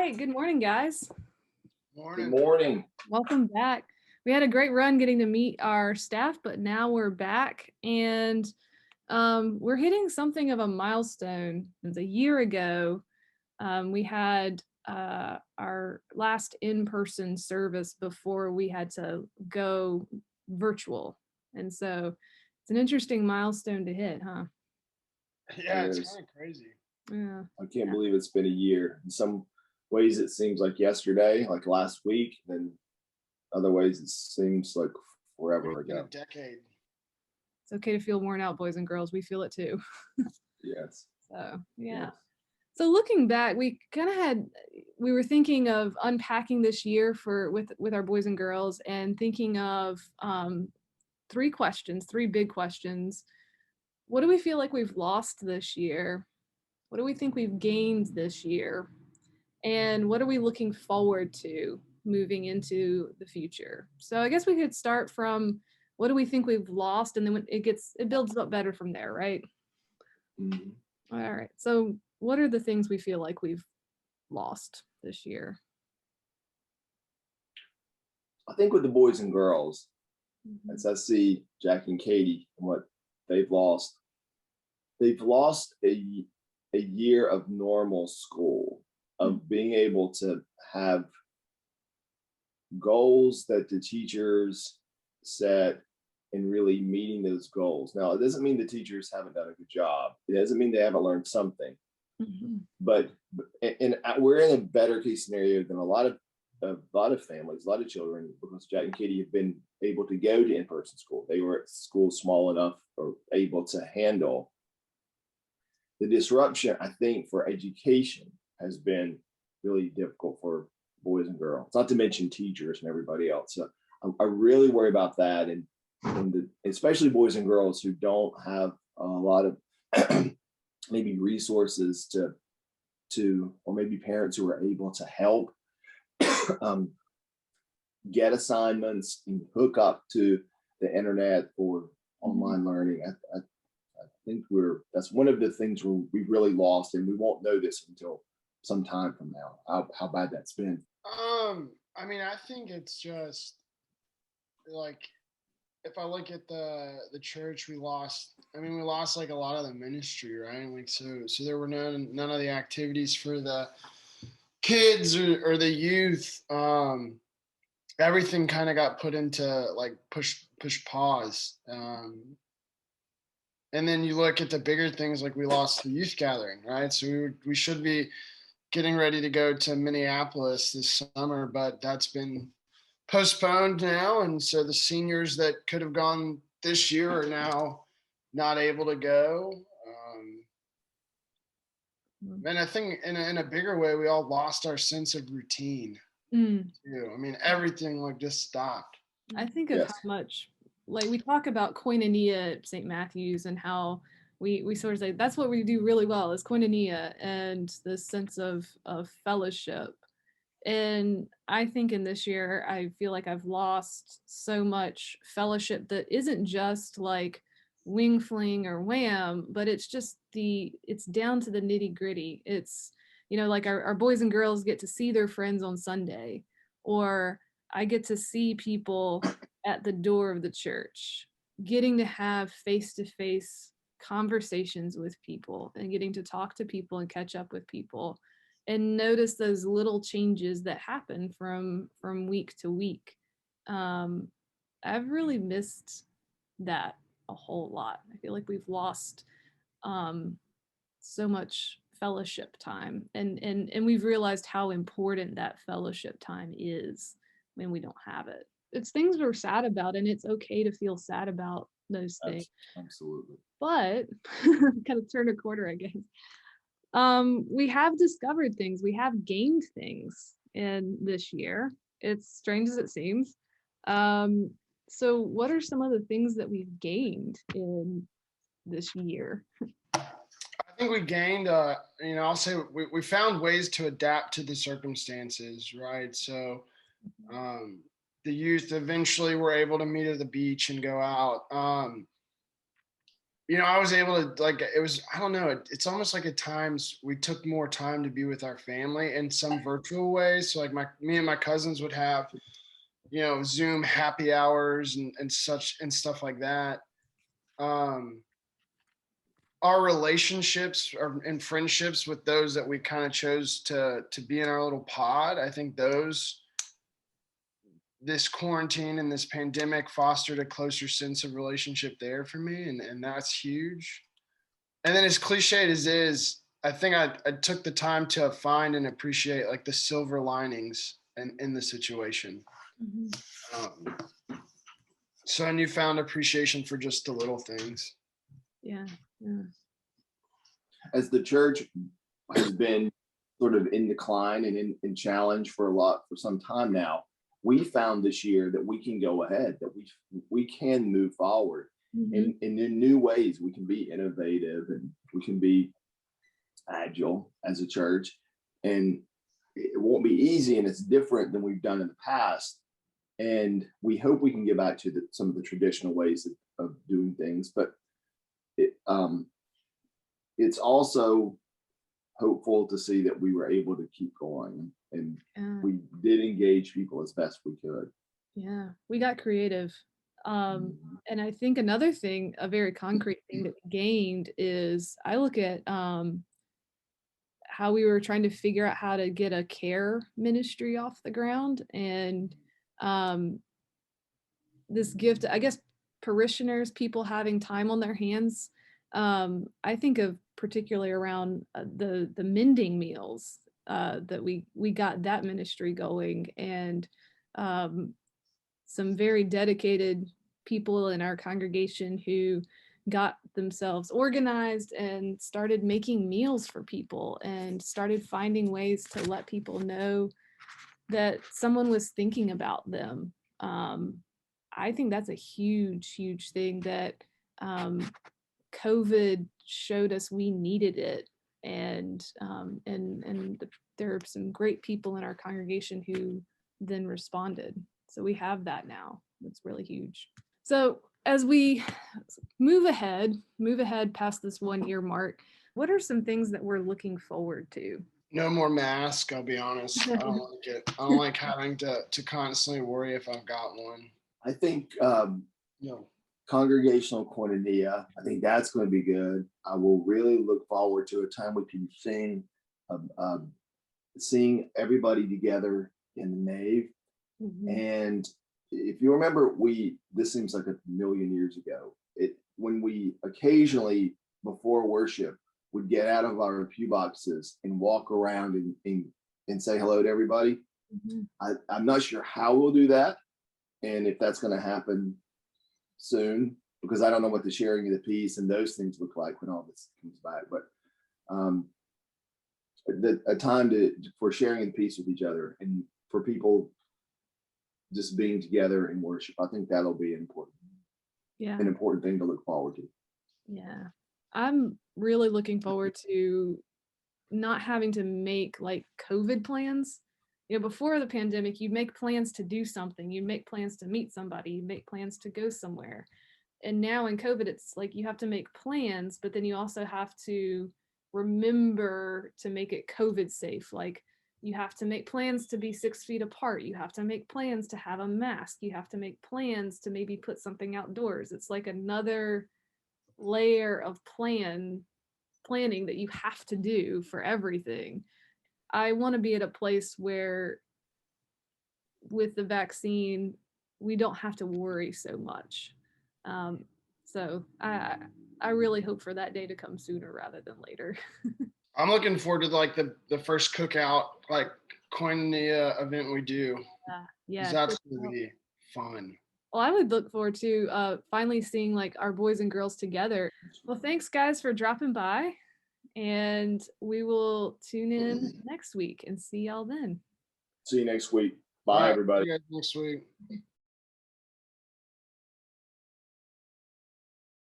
right, good morning, guys. Good Morning. morning. Welcome back. We had a great run getting to meet our staff, but now we're back and we're hitting something of a milestone. It's a year ago. We had our last in-person service before we had to go virtual. And so it's an interesting milestone to hit, huh? Yeah, It it's is. kind of crazy. Yeah. I can't believe it's been a year. In some ways, it seems like yesterday, like last week. And other ways, it seems like forever It's been a ago. decade. It's okay to feel worn out, boys and girls. We feel it too. Yes. So, yeah. Yes. So looking back, we were thinking of unpacking this year with our boys and girls and thinking of three big questions. What do we feel like we've lost this year? What do we think we've gained this year? And what are we looking forward to moving into the future? So I guess we could start from what do we think we've lost, and then it builds up better from there, right? Mhm. All right. So what are the things we feel like we've lost this year? I think with the boys and girls, Mhm. as I see Jack and Katie and what they've lost a year of normal school, of being able to have goals that the teachers set and really meeting those goals. Now, it doesn't mean the teachers haven't done a good job. It doesn't mean they haven't learned something. Mhm. But we're in a better case scenario than a lot of families, a lot of children, because Jack and Katie have been able to go to in-person school. They were at school small enough or able to handle the disruption. I think for education has been really difficult for boys and girls, not to mention teachers and everybody else. So I really worry about that, and especially boys and girls who don't have a lot of maybe resources to or maybe parents who are able to help get assignments and hook up to the internet or online learning. I think that's one of the things we've really lost, and we won't know this until some time from now, how bad that's been. I mean, I think it's just like if I look at the church, we lost. I mean, we lost like a lot of the ministry, right? Like so there were none of the activities for the kids or the youth. Everything kind of got put into like push pause. And then you look at the bigger things, like we lost the youth gathering, right? So we should be getting ready to go to Minneapolis this summer, but that's been postponed now. And so the seniors that could have gone this year are now not able to go. And I think in a bigger way, we all lost our sense of routine too. I mean, everything like just stopped. I think of Yes. how much, like we talk about koinonia at St. Matthew's and how we sort of say that's what we do really well is koinonia and this sense of fellowship. And I think in this year, I feel like I've lost so much fellowship that isn't just like wing fling or wham, but it's down to the nitty gritty. It's, like our boys and girls get to see their friends on Sunday, or I get to see people at the door of the church, getting to have face-to-face conversations with people and getting to talk to people and catch up with people and notice those little changes that happen from week to week. I've really missed that a whole lot. I feel like we've lost so much fellowship time, and we've realized how important that fellowship time is when we don't have it. It's things we're sad about, and it's okay to feel sad about those things. Absolutely. But kind of turn a quarter, I guess. We have discovered things, we have gained things in this year. It's strange as it seems. So what are some of the things that we've gained in this year? I think we gained, I'll say we found ways to adapt to the circumstances, right? So the youth eventually were able to meet at the beach and go out. I was able to, like, it was, I don't know, it's almost like at times we took more time to be with our family in some virtual ways. So like me and my cousins would have, Zoom happy hours and such and stuff like that. Um, our relationships and friendships with those that we kind of chose to be in our little pod, I think this quarantine and this pandemic fostered a closer sense of relationship there for me, and that's huge. And then as cliched as is, I think I took the time to find and appreciate like the silver linings in the situation. Mhm. So a newfound appreciation for just the little things. Yeah. Yeah. As the church has been sort of in decline and in challenge for some time now, we found this year that we can go ahead, that we can move forward Mhm. in new ways. We can be innovative and we can be agile as a church, and it won't be easy, and it's different than we've done in the past. And we hope we can get back to some of the traditional ways of doing things, but it, it's also hopeful to see that we were able to keep going, and Yeah. we did engage people as best we could. Yeah. We got creative. And I think another thing, a very concrete thing that we gained is I look at how we were trying to figure out how to get a care ministry off the ground. And um, this gift, I guess, parishioners, people having time on their hands. I think of particularly around the mending meals that we got that ministry going, and um, some very dedicated people in our congregation who got themselves organized and started making meals for people and started finding ways to let people know that someone was thinking about them. I think that's a huge, huge thing that COVID showed us we needed it. And there are some great people in our congregation who then responded. So we have that now. That's really huge. So as we move ahead past this 1 year mark, what are some things that we're looking forward to? No more mask, I'll be honest. I don't like it. I don't like having to constantly worry if I've got one. I think No. congregational koinonia, I think that's going to be good. I will really look forward to a time we can seeing everybody together in the nave. Mhm. And if you remember, this seems like a million years ago. When we occasionally before worship would get out of our pew boxes and walk around and say hello to everybody. Mhm. I'm not sure how we'll do that, and if that's going to happen soon, because I don't know what the sharing of the peace and those things look like when all this comes back. But a time for sharing the peace with each other and for people just being together in worship. I think that'll be Yeah. an important thing to look forward to. Yeah. I'm really looking forward to not having to make like COVID plans. Before the pandemic, you'd make plans to do something, you'd make plans to meet somebody, you'd make plans to go somewhere. And now in COVID, it's like you have to make plans, but then you also have to remember to make it COVID safe. Like you have to make plans to be 6 feet apart. You have to make plans to have a mask. You have to make plans to maybe put something outdoors. It's like another layer of planning that you have to do for everything. I want to be at a place where with the vaccine we don't have to worry so much. So I really hope for that day to come sooner rather than later. I'm looking forward to like the first cookout, like koinonia event we do. Yeah. That's gonna be fun. Well, I would look forward to finally seeing like our boys and girls together. Well, thanks guys for dropping by, and we will tune in next week and see y'all then. See you next week. Bye, All right, everybody. see you guys next week.